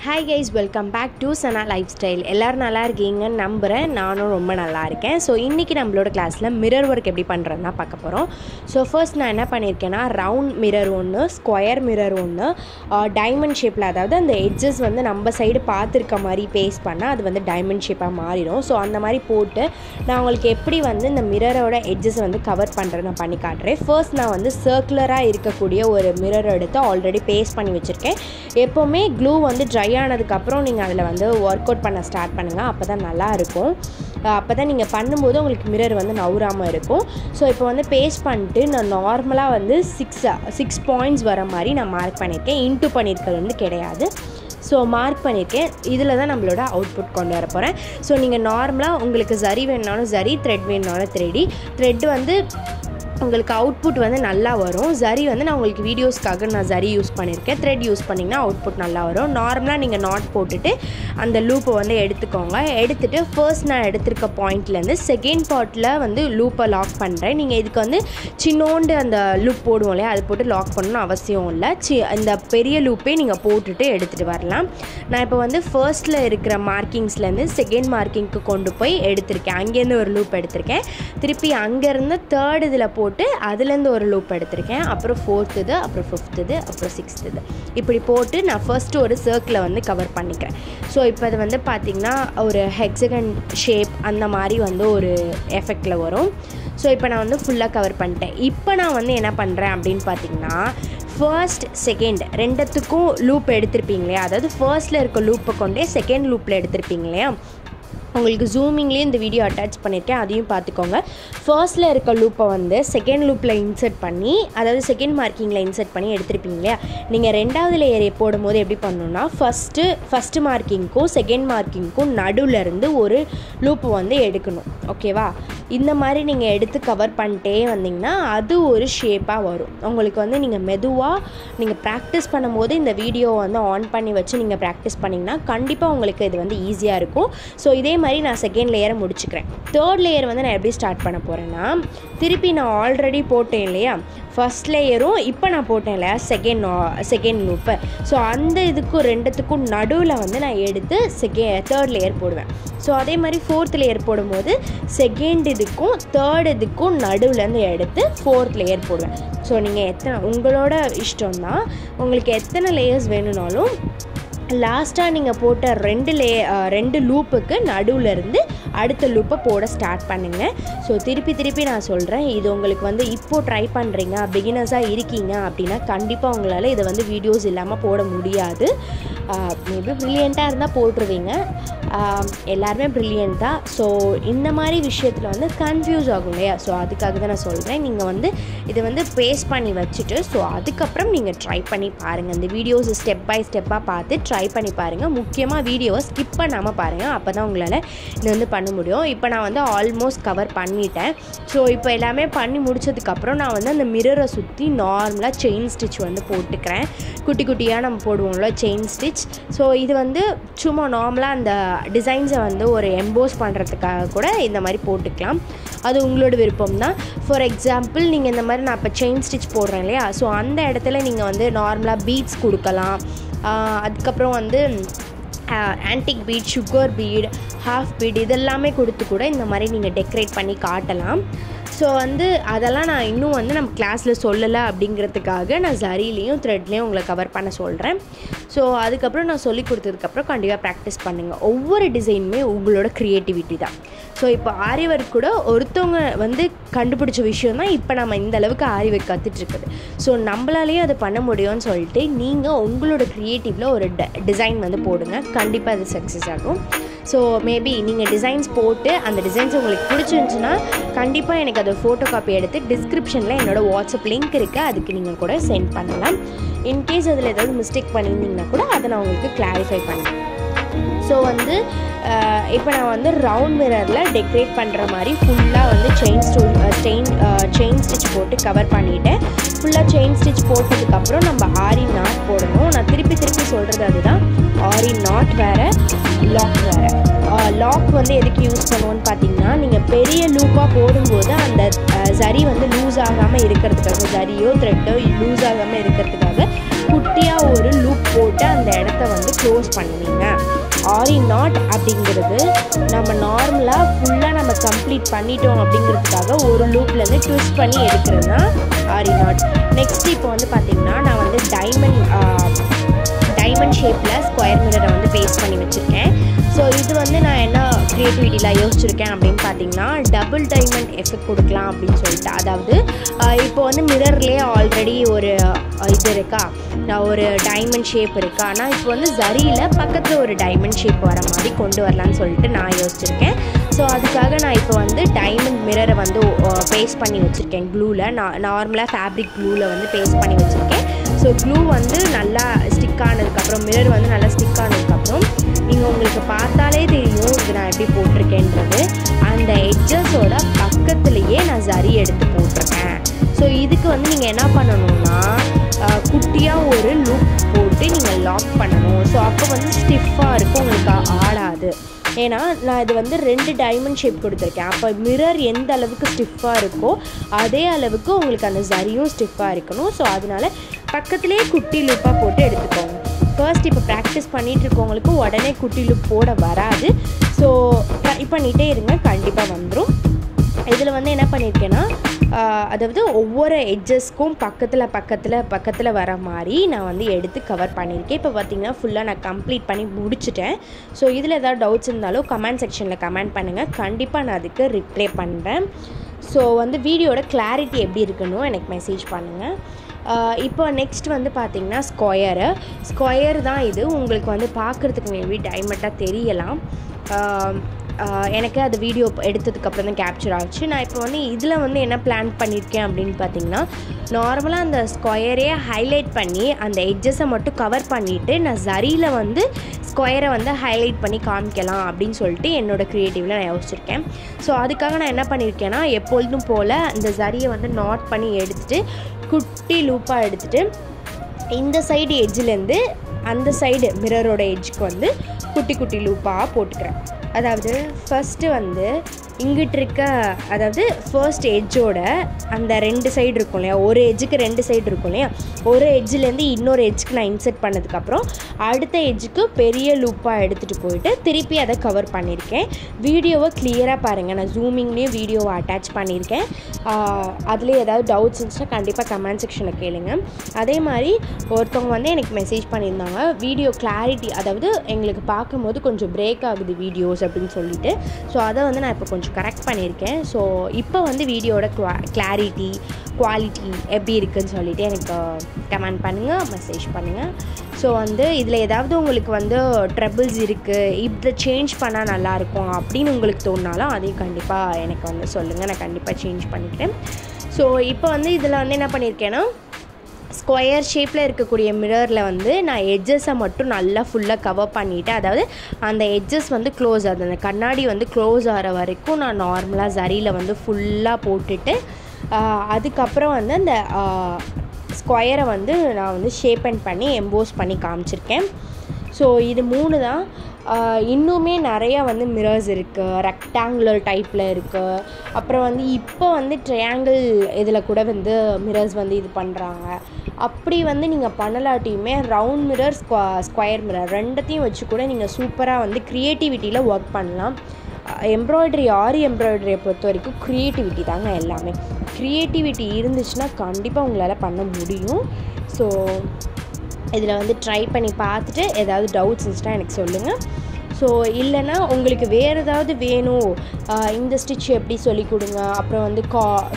Hi guys, welcome back to Sana Lifestyle. எல்லாரும் நல்லா இருக்கீங்கன்னு நம்புறேன். நானும் ரொம்ப நல்லா இருக்கேன். ஸோ இன்றைக்கி நம்மளோட கிளாஸில் மிரர் ஒர்க் எப்படி பண்ணுறதுனா பார்க்க போகிறோம். ஸோ ஃபர்ஸ்ட் நான் என்ன பண்ணியிருக்கேன்னா ரவுண்ட் மிரர் ஒன்று, ஸ்கொயர் மிரர் ஒன்று, டைமண்ட் ஷேப்பில், அதாவது அந்த எட்ஜஸ் வந்து நம்ம சைடு பார்த்துருக்க மாதிரி பேஸ்ட் பண்ணால் அது வந்து டைமண்ட் ஷேப்பாக மாறிடும். ஸோ அந்த மாதிரி போட்டு நான் உங்களுக்கு எப்படி வந்து இந்த மிரரோட எட்ஜஸ் வந்து கவர் பண்ணுறது நான் பண்ணி காட்டுறேன். ஃபர்ஸ்ட் நான் வந்து சர்க்குலராக இருக்கக்கூடிய ஒரு மிரர் எடுத்து ஆல்ரெடி பேஸ்ட் பண்ணி வச்சுருக்கேன். எப்போவுமே க்ளூ வந்து ட்ரை ஆனதுக்கப்புறம் நீங்கள் அதில் வந்து ஒர்க் அவுட் பண்ண ஸ்டார்ட் பண்ணுங்கள். அப்போ தான் நல்லாயிருக்கும். அப்போ தான் நீங்கள் பண்ணும்போது உங்களுக்கு மிரர் வந்து நவுறாமல் இருக்கும். ஸோ இப்போ வந்து பேஸ்ட் பண்ணிட்டு நான் நார்மலாக வந்து சிக்ஸ் பாயிண்ட்ஸ் வர மாதிரி நான் மார்க் பண்ணியிருக்கேன். இன்ட்டு பண்ணியிருக்கிறது வந்து கிடையாது. ஸோ மார்க் பண்ணியிருக்கேன். இதில் தான் நம்மளோட அவுட்புட் கொண்டு வர போகிறேன். ஸோ நீங்கள் நார்மலாக உங்களுக்கு சரி வேணுனாலும் சரி, த்ரெட் வேணுனாலும் த்ரெட் வந்து உங்களுக்கு அவுட்புட் வந்து நல்லா வரும். சரி வந்து நான் உங்களுக்கு வீடியோஸ்க்காக நான் சரி யூஸ் பண்ணியிருக்கேன். த்ரெட் யூஸ் பண்ணிங்கன்னா அவுட்புட் நல்லா வரும். நார்மலாக நீங்கள் நாட் போட்டுட்டு அந்த லூப்பை வந்து எடுத்துக்கோங்க. எடுத்துகிட்டு ஃபர்ஸ்ட் நான் எடுத்திருக்க பாயிண்ட்லேருந்து செகண்ட் பார்ட்டில் வந்து லூப்பை லாக் பண்ணுறேன். நீங்கள் இதுக்கு வந்து சின்னோண்டு அந்த லூப் போடுவோம் இல்லையா, அது போட்டு லாக் பண்ணணும்னு அவசியம் இல்லை. இந்த பெரிய லூப்பே நீங்கள் போட்டுட்டு எடுத்துகிட்டு வரலாம். நான் இப்போ வந்து ஃபர்ஸ்ட்டில் இருக்கிற மார்க்கிங்ஸ்லேருந்து செகண்ட் மார்க்கிங்க்கு கொண்டு போய் எடுத்திருக்கேன். அங்கேருந்து ஒரு லூப் எடுத்திருக்கேன். திருப்பி அங்கேருந்து தேர்ட் இதில் போட்டு அதுலேருந்து ஒரு லூப் எடுத்திருக்கேன். அப்புறம் ஃபோர்த்துது, அப்புறம் ஃபிஃப்த்துது, அப்புறம் சிக்ஸ்த்துது, இப்படி போட்டு நான் ஃபர்ஸ்ட்டு ஒரு சர்க்கிளை வந்து கவர் பண்ணிக்கிறேன். ஸோ இப்போ அது வந்து பார்த்திங்கன்னா ஒரு ஹெக்ஸகன் ஷேப் அந்த மாதிரி வந்து ஒரு எஃபெக்டில் வரும். ஸோ இப்போ நான் வந்து ஃபுல்லாக கவர் பண்ணிட்டேன். இப்போ நான் வந்து என்ன பண்ணுறேன் அப்படின்னு பார்த்திங்கன்னா ஃபர்ஸ்ட் செகண்ட் ரெண்டுத்துக்கும் லூப் எடுத்திருப்பீங்க இல்லையா, அதாவது ஃபர்ஸ்ட்டில் இருக்க லூப்பை கொண்டே செகண்ட் லூப்பில் எடுத்திருப்பீங்க இல்லையா. உங்களுக்கு ஜூமிங்லேயும் இந்த வீடியோ அட்டாச் பண்ணியிருக்கேன், அதையும் பார்த்துக்கோங்க. ஃபர்ஸ்ட்டில் இருக்க லூப்பை வந்து செகண்ட் லூப்பில் இன்சர்ட் பண்ணி, அதாவது செகண்ட் மார்க்கிங்கில் இன்சர்ட் பண்ணி எடுத்துருப்பீங்க இல்லையா. நீங்கள் ரெண்டாவது லேயரை போடும்போது எப்படி பண்ணணுன்னா ஃபஸ்ட்டு மார்க்கிங்க்கும் செகண்ட் மார்க்கிங்க்கும் நடுவிலேருந்து ஒரு லூப்பை வந்து எடுக்கணும். ஓகேவா? இந்த மாதிரி நீங்கள் எடுத்து கவர் பண்ணிட்டே வந்தீங்கன்னா அது ஒரு ஷேப்பாக வரும். உங்களுக்கு வந்து நீங்கள் மெதுவாக நீங்கள் ப்ராக்டிஸ் பண்ணும்போது இந்த வீடியோவை வந்து ஆன் பண்ணி வச்சு நீங்கள் ப்ராக்டிஸ் பண்ணிங்கன்னா கண்டிப்பாக உங்களுக்கு இது வந்து ஈஸியாக இருக்கும். ஸோ இதே மாதிரி நான் செகண்ட் லேயரை முடிச்சுக்கிறேன். தேர்ட் லேயர் வந்து நான் எப்படி ஸ்டார்ட் பண்ண போகிறேன்னா, திருப்பி நான் ஆல்ரெடி போட்டேன் இல்லையா ஃபஸ்ட் லேயரும், இப்போ நான் போட்டேன் இல்லையா செகண்ட் லூப்பு. ஸோ அந்த இதுக்கும் ரெண்டுத்துக்கும் நடுவில் வந்து நான் எடுத்து தேர்ட் லேயர் போடுவேன். ஸோ அதே மாதிரி ஃபோர்த் லேயர் போடும்போது செகண்ட் இதுக்கும் தேர்ட் இதுக்கும் நடுவிலேருந்து எடுத்து ஃபோர்த் லேயர் போடுவேன். ஸோ நீங்கள் உங்களோட இஷ்டம்தான், உங்களுக்கு எத்தனை லேயர்ஸ் வேணும்னாலும் லாஸ்ட்டாக நீங்கள் போட்ட ரெண்டு லூப்புக்கு நடுவில் இருந்து அடுத்த லூப்பை போட ஸ்டார்ட் பண்ணுங்கள். ஸோ திருப்பி நான் சொல்கிறேன், இது உங்களுக்கு வந்து இப்போது ட்ரை பண்ணுறீங்க, பிகினர்ஸாக இருக்கீங்க அப்படின்னா கண்டிப்பாக உங்களால் இதை வந்து வீடியோஸ் இல்லாமல் போட முடியாது. மேபி ப்ரில்லியண்ட்டாக இருந்தால் போட்டுருவீங்க, எல்லாருமே ப்ரில்லியண்ட் தான். ஸோ இந்த மாதிரி விஷயத்தில் வந்து கன்ஃபியூஸ் ஆகும் இல்லையா. ஸோ அதுக்காக தான் நான் சொல்கிறேன், நீங்கள் வந்து இதை வந்து பேஸ்ட் பண்ணி வச்சுட்டு ஸோ அதுக்கப்புறம் நீங்கள் ட்ரை பண்ணி பாருங்கள். இந்த வீடியோஸ் ஸ்டெப் பை ஸ்டெப்பாக பார்த்து ட்ரை பண்ணி பாருங்கள். முக்கியமாக வீடியோவை ஸ்கிப் பண்ணாமல் பாருங்கள், அப்போ தான் உங்களால் இது வந்து பண்ண முடியும். இப்போ நான் வந்து ஆல்மோஸ்ட் கவர் பண்ணிட்டேன். ஸோ இப்போ எல்லாமே பண்ணி முடிச்சதுக்கப்புறம் நான் வந்து அந்த மிரரை சுற்றி நார்மலாக செயின் ஸ்டிச் வந்து போட்டுக்கிறேன். குட்டி குட்டியாக நம்ம போடுவோம்ல செயின் ஸ்டிச். ஸோ இது வந்து சும்மா நார்மலாக அந்த டிசைன்ஸை வந்து ஒரு எம்போஸ் பண்ணுறதுக்காக கூட இந்த மாதிரி போட்டுக்கலாம், அது உங்களோட விருப்பம் தான். ஃபார் எக்ஸாம்பிள் நீங்கள் இந்த மாதிரி நான் இப்போ செயின் ஸ்டிச் போடுறேன் இல்லையா, ஸோ அந்த இடத்துல நீங்கள் வந்து நார்மலாக பீட்ஸ் கொடுக்கலாம். அதுக்கப்புறம் வந்து antique bead, sugar bead, half bead இதெல்லாமே கொடுத்து கூட இந்த மாதிரி நீங்கள் டெக்கரேட் பண்ணி காட்டலாம். ஸோ வந்து அதெல்லாம் நான் இன்னும் வந்து நம்ம கிளாஸில் சொல்லலை அப்படிங்கிறதுக்காக நான் சரிலையும் த்ரெட்லேயும் உங்களை கவர் பண்ண சொல்கிறேன். ஸோ அதுக்கப்புறம் நான் சொல்லி கொடுத்ததுக்கப்புறம் கண்டிப்பாக ப்ராக்டிஸ் பண்ணுங்கள். ஒவ்வொரு டிசைனுமே உங்களோட க்ரியேட்டிவிட்டி தான். ஸோ இப்போ ஆரி ஒர்க் கூட ஒருத்தவங்க வந்து கண்டுபிடிச்ச விஷயம் தான் இப்போ நம்ம இந்த அளவுக்கு ஆரி ஒர்க் கற்றுட்ருக்குது. ஸோ நம்மளாலேயும் அதை பண்ண முடியும்னு சொல்லிட்டு நீங்கள் உங்களோட க்ரியேட்டிவில் ஒரு டிசைன் வந்து போடுங்க, கண்டிப்பாக அது சக்ஸஸ் ஆகும். ஸோ மேபி நீங்கள் டிசைன்ஸ் போட்டு அந்த டிசைன்ஸ் உங்களுக்கு பிடிச்சிருந்துச்சுன்னா கண்டிப்பாக எனக்கு அதை ஃபோட்டோ காப்பி எடுத்து டிஸ்கிரிப்ஷனில் என்னோடய வாட்ஸ்அப் லிங்க் இருக்குது, அதுக்கு நீங்கள் கூட சென்ட் பண்ணலாம். இன்கேஸ் அதில் ஏதாவது மிஸ்டேக் பண்ணியிருந்தீங்கன்னா கூட அதை நான் உங்களுக்கு கிளாரிஃபை பண்ணேன். ஸோ வந்து இப்போ நான் வந்து ரவுண்ட் மிரரில் டெக்கரேட் பண்ணுற மாதிரி ஃபுல்லாக வந்து செயின் ஸ்டிச் போட்டு கவர் பண்ணிவிட்டேன். ஃபுல்லாக செயின் ஸ்டிச் போட்டதுக்கப்புறம் நம்ம ஆரி நாட் போடணும். நான் திருப்பி சொல்கிறது அதுதான், ஆரி நாட் வேறு, லாக் வேறு. லாக் வந்து எதுக்கு யூஸ் பண்ணுவோன்னு பார்த்தீங்கன்னா, நீங்கள் பெரிய லூப்பாக போடும்போது அந்த சரி வந்து லூஸ் ஆகாமல் இருக்கிறதுக்காக, சரியோ த்ரெட்டோ லூஸ் ஆகாமல் இருக்கிறதுக்காக குட்டியாக ஒரு லூப் போட்டு அந்த இடத்த வந்து க்ளோஸ் பண்ணுவீங்க. ஆரி நாட் அப்படிங்கிறது நம்ம நார்மலாக ஃபுல்லாக நம்ம கம்ப்ளீட் பண்ணிட்டோம் அப்படிங்கிறதுக்காக ஒரு லூப்லேருந்து ட்விஸ்ட் பண்ணி எடுக்கிறது தான் ஆரி நாட். நெக்ஸ்ட் இப்போ வந்து பார்த்திங்கன்னா நான் வந்து டைமண்ட் ஷேப்பில் ஸ்கொயர் மிரரை வந்து பேஸ்ட் பண்ணி வச்சுருக்கேன். ஸோ இது வந்து நான் என்ன க்ரியேட்டிவிட்டியில் யோசிச்சிருக்கேன் அப்படின்னு பார்த்தீங்கன்னா டபுள் டைமண்ட் எஃபெக்ட் கொடுக்கலாம் அப்படின்னு சொல்லிட்டு. அதாவது இப்போ வந்து மிரர்லேயே ஆல்ரெடி ஒரு இது இருக்கா, ஒரு டைமண்ட் ஷேப் இருக்கா, ஆனால் இப்போ வந்து ஜரியில் பக்கத்தில் ஒரு டைமண்ட் ஷேப் வர மாதிரி கொண்டு வரலான்னு சொல்லிட்டு நான் யோசிச்சிருக்கேன். ஸோ அதுக்காக நான் இப்போ வந்து டைமண்ட் மிரரை வந்து பேஸ்ட் பண்ணி வச்சுருக்கேன் க்ளூவில். நார்மலாக ஃபேப்ரிக் க்ளூவில் வந்து பேஸ்ட் பண்ணி வச்சுருக்கேன். ஸோ க்ளூ வந்து நல்லா ஸ்டிக் ஆனதுக்கப்புறம், மிரர் வந்து நல்லா ஸ்டிக் ஆனதுக்கப்புறம் நீங்கள் உங்களுக்கு பார்த்தாலே தெரியும் இது நான் எப்படி போட்டிருக்கேன்றது. அந்த எட்ஜஸோட பக்கத்துலேயே நான் ஜரி எடுத்து போட்டிருக்கேன். ஸோ இதுக்கு வந்து நீங்கள் என்ன பண்ணணும்னா குட்டியாக ஒரு லூப் போட்டு நீங்கள் லாக் பண்ணணும். ஸோ அப்போ வந்து ஸ்டிஃபாக இருக்கும், உங்களுக்கு ஆடாது. ஏன்னா நான் இது வந்து 2 டைமண்ட் ஷேப் கொடுத்துருக்கேன். அப்போ மிரர் எந்த அளவுக்கு ஸ்டிஃபாக இருக்கோ அதே அளவுக்கு உங்களுக்கு அந்த ஜரியும் ஸ்டிஃபாக இருக்கணும். ஸோ அதனால் பக்கத்துலேயே குட்டி லூப்பாக போட்டு எடுத்துக்கோங்க. ஃபர்ஸ்ட் இப்போ ப்ராக்டிஸ் பண்ணிகிட்டு இருக்கவங்களுக்கு உடனே குட்டி லூப் போட வராது. ஸோ ட்ரை பண்ணிகிட்டே இருங்க, கண்டிப்பாக வந்துடும். இதில் வந்து என்ன பண்ணியிருக்கேன்னா அதாவது ஒவ்வொரு எட்ஜஸ்க்கும் பக்கத்தில் வர மாதிரி நான் வந்து எடுத்து கவர் பண்ணியிருக்கேன். இப்போ பார்த்திங்கன்னா ஃபுல்லாக நான் கம்ப்ளீட் பண்ணி முடிச்சிட்டேன். ஸோ இதில் ஏதாவது டவுட்ஸ் இருந்தாலும் கமெண்ட் செக்ஷனில் கமெண்ட் பண்ணுங்கள், கண்டிப்பாக நான் அதுக்கு ரிப்ளை பண்ணுறேன். ஸோ வந்து வீடியோட கிளாரிட்டி எப்படி இருக்குன்னு எனக்கு மெசேஜ் பண்ணுங்கள். இப்போ நெக்ஸ்ட் வந்து பார்த்திங்கன்னா ஸ்கொயர் தான் இது. உங்களுக்கு வந்து பார்க்குறதுக்கு மேபி டைமண்டாக தெரியலாம். எனக்கு அது வீடியோ எடுத்ததுக்கப்புறம் தான் கேப்சர் ஆச்சு. நான் இப்போ வந்து இதில் வந்து என்ன பிளான் பண்ணியிருக்கேன் அப்படின்னு பார்த்தீங்கன்னா, நார்மலாக அந்த ஸ்கொயரே ஹைலைட் பண்ணி அந்த எட்ஜஸை மட்டும் கவர் பண்ணிவிட்டு நான் ஜரியில் வந்து ஸ்கொயரை வந்து ஹைலைட் பண்ணி காமிக்கலாம் அப்படின்னு சொல்லிட்டு என்னோடய க்ரியேட்டிவில் நான் யோசிச்சிருக்கேன். ஸோ அதுக்காக நான் என்ன பண்ணியிருக்கேன்னா எப்பொழுதும் போல் இந்த ஜரியை வந்து நாட் பண்ணி எடுத்துகிட்டு குட்டி லூப்பாக எடுத்துகிட்டு இந்த சைடு எட்ஜிலேருந்து அந்த சைடு மிரரோட எட்ஜுக்கு வந்து குட்டி குட்டி லூப்பாக போட்டுக்கிறேன். அதாவது ஃபஸ்ட்டு வந்து இங்கிட்டு இருக்க, அதாவது ஃபர்ஸ்ட் எட்ஜோட அந்த 2 சைடு இருக்கும் இல்லையா, ஒரு எட்ஜுக்கு 2 சைடு இருக்கும் இல்லையா, ஒரு எட்ஜிலேருந்து இன்னொரு எட்ஜுக்கு நான் இன்செர்ட் பண்ணதுக்கப்புறம் அடுத்த எட்ஜுக்கு பெரிய லூப்பாக எடுத்துகிட்டு போயிட்டு திருப்பி அதை கவர் பண்ணியிருக்கேன். வீடியோவை கிளியராக பாருங்கள், நான் ஜூமிங்லேயும் வீடியோவை அட்டாச் பண்ணியிருக்கேன். அதில் ஏதாவது டவுட்ஸ் இருந்துச்சுன்னா கண்டிப்பாக கமெண்ட் செக்ஷனில் கேளுங்க. அதே மாதிரி ஒருத்தவங்க வந்து எனக்கு மெசேஜ் பண்ணியிருந்தாங்க, வீடியோ கிளாரிட்டி, அதாவது எங்களுக்கு பார்க்கும்போது கொஞ்சம் பிரேக் ஆகுது வீடியோஸ் அப்படின்னு சொல்லிட்டு. ஸோ அதை வந்து நான் இப்போ கொஞ்சம் கரெக்ட் பண்ணியிருக்கேன். ஸோ இப்போ வந்து வீடியோட குவாலிட்டி எப்படி இருக்குதுன்னு சொல்லிவிட்டு எனக்கு கமெண்ட் பண்ணுங்கள், மெசேஜ் பண்ணுங்கள். ஸோ வந்து இதில் ஏதாவது உங்களுக்கு வந்து ட்ரபிள்ஸ் இருக்குது, இதை சேஞ்ச் பண்ணால் நல்லாயிருக்கும் அப்படின்னு உங்களுக்கு தோணுனாலும் அதையும் கண்டிப்பாக எனக்கு வந்து சொல்லுங்கள், நான் கண்டிப்பாக சேஞ்ச் பண்ணிக்கிறேன். ஸோ இப்போ வந்து இதில் வந்து என்ன பண்ணியிருக்கேன்னா ஸ்கொயர் ஷேப்பில் இருக்கக்கூடிய மிரரில் வந்து நான் எட்ஜஸை மட்டும் நல்லா ஃபுல்லாக கவர் பண்ணிவிட்டு, அதாவது அந்த எட்ஜஸ் வந்து க்ளோஸ் ஆகுது, அந்த கண்ணாடி வந்து க்ளோஸ் ஆகிற வரைக்கும் நான் நார்மலாக ஜரியில் வந்து ஃபுல்லாக போட்டுட்டு அதுக்கப்புறம் வந்து அந்த ஸ்கொயரை வந்து நான் வந்து ஷேப் பண்ணி எம்போஸ் பண்ணி காமிச்சிருக்கேன். ஸோ இது 3 தான். இன்னுமே நிறையா வந்து மிரர்ஸ் இருக்குது, ரெக்டாங்குலர் டைப்பில் இருக்குது. அப்புறம் வந்து இப்போ வந்து ட்ரையாங்கிள் இதில் கூட வந்து மிரர்ஸ் வந்து இது பண்ணுறாங்க. அப்படி வந்து நீங்கள் பண்ணலாட்டியுமே ரவுண்ட் மிரர், ஸ்கொயர் மிரர் ரெண்டத்தையும் வச்சு கூட நீங்கள் சூப்பராக வந்து க்ரியேட்டிவிட்டியில் ஒர்க் பண்ணலாம். ஆரி எம்ப்ராய்டரியை பொறுத்த வரைக்கும் க்ரியேட்டிவிட்டி தாங்க எல்லாமே. க்ரியேட்டிவிட்டி இருந்துச்சுன்னா கண்டிப்பாக உங்களால் பண்ண முடியும். ஸோ இதில் வந்து ட்ரை பண்ணி பார்த்துட்டு ஏதாவது டவுட்ஸ் இருந்துச்சுன்னா எனக்கு சொல்லுங்கள். ஸோ இல்லைன்னா உங்களுக்கு வேறு ஏதாவது வேணும், இந்த ஸ்டிச் எப்படி சொல்லிக் கொடுங்க, அப்புறம் வந்து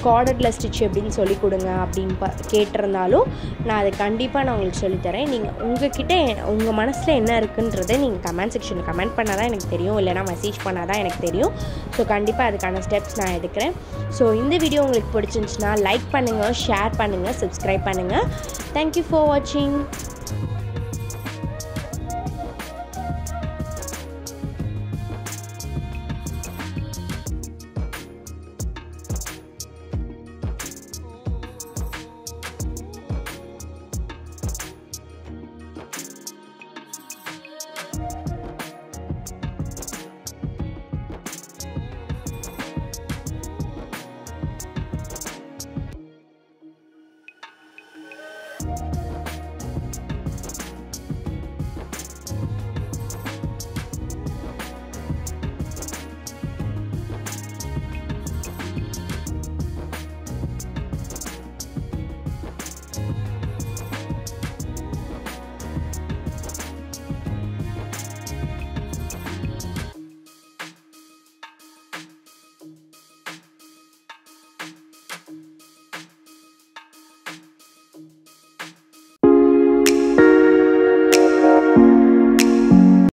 கார்டரில் ஸ்டிச் எப்படின்னு சொல்லிக் கொடுங்க அப்படின்னு கேட்டிருந்தாலும் நான் அதை கண்டிப்பாக நான் உங்களுக்கு சொல்லித்தரேன். நீங்கள் உங்கள்கிட்ட உங்கள் மனசில் என்ன இருக்குன்றதை நீங்கள் கமெண்ட் செக்ஷனில் கமெண்ட் பண்ணால் தான் எனக்கு தெரியும், இல்லைனா மெசேஜ் பண்ணால் தான் எனக்கு தெரியும். ஸோ கண்டிப்பாக அதுக்கான ஸ்டெப்ஸ் நான் எடுக்கிறேன். ஸோ இந்த வீடியோ உங்களுக்கு பிடிச்சிருந்துச்சுன்னா லைக் பண்ணுங்கள், ஷேர் பண்ணுங்கள், சப்ஸ்கிரைப் பண்ணுங்கள். தேங்க்யூ ஃபார் வாட்சிங்.